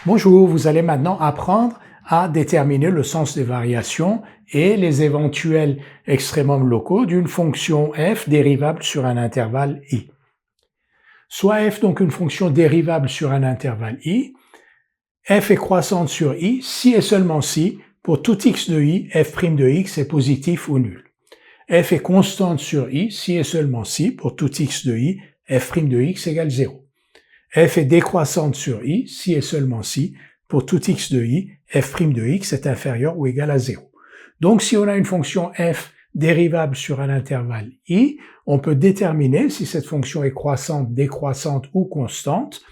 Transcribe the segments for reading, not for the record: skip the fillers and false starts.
Bonjour, vous allez maintenant apprendre à déterminer le sens des variations et les éventuels extrémums locaux d'une fonction f dérivable sur un intervalle i. Soit f donc une fonction dérivable sur un intervalle i, f est croissante sur i si et seulement si, pour tout x de i, f' de x est positif ou nul. F est constante sur i si et seulement si, pour tout x de i, f' de x égale 0. F est décroissante sur i si et seulement si, pour tout x de i, f' de x est inférieur ou égal à 0. Donc si on a une fonction f dérivable sur un intervalle i, on peut déterminer si cette fonction est croissante, décroissante ou constante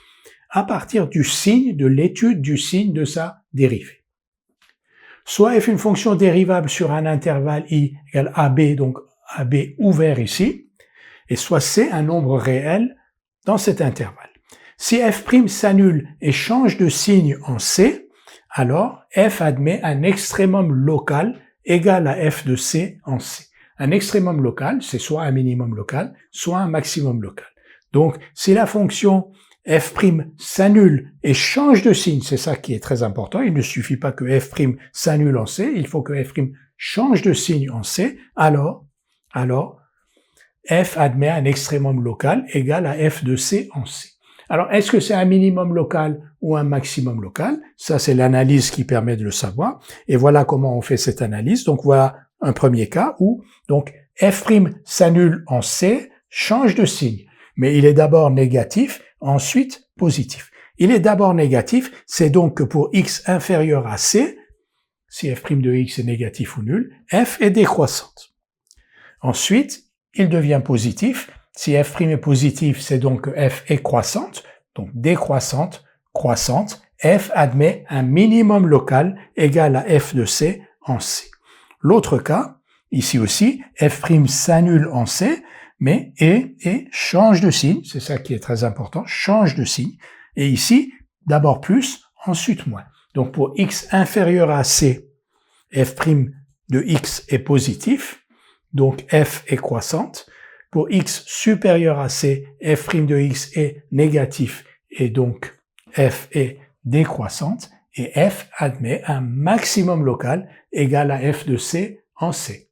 à partir du signe, de l'étude du signe de sa dérivée. Soit f est une fonction dérivable sur un intervalle i égale ab, donc ab ouvert ici, et soit c un nombre réel dans cet intervalle. Si f' s'annule et change de signe en c, alors f admet un extrémum local égal à f de c en c. Un extrémum local, c'est soit un minimum local, soit un maximum local. Donc, si la fonction f' s'annule et change de signe, c'est ça qui est très important, il ne suffit pas que f' s'annule en c, il faut que f' change de signe en c, alors f admet un extrémum local égal à f de c en c. Alors, est-ce que c'est un minimum local ou un maximum local? Ça, c'est l'analyse qui permet de le savoir. Et voilà comment on fait cette analyse. Donc, voilà un premier cas où donc f' s'annule en c, change de signe. Mais il est d'abord négatif, ensuite positif. Il est d'abord négatif, c'est donc que pour x inférieur à c, si f' de x est négatif ou nul, f est décroissante. Ensuite, il devient positif. Si f' est positif, c'est donc que f est croissante, donc décroissante, croissante. F admet un minimum local égal à f de c en c. L'autre cas, ici aussi, f' s'annule en c, mais et change de signe, c'est ça qui est très important, change de signe. Et ici, d'abord plus, ensuite moins. Donc pour x inférieur à c, f' de x est positif, donc f est croissante. Pour x supérieur à c, f' de x est négatif et donc f est décroissante et f admet un maximum local égal à f de c en c.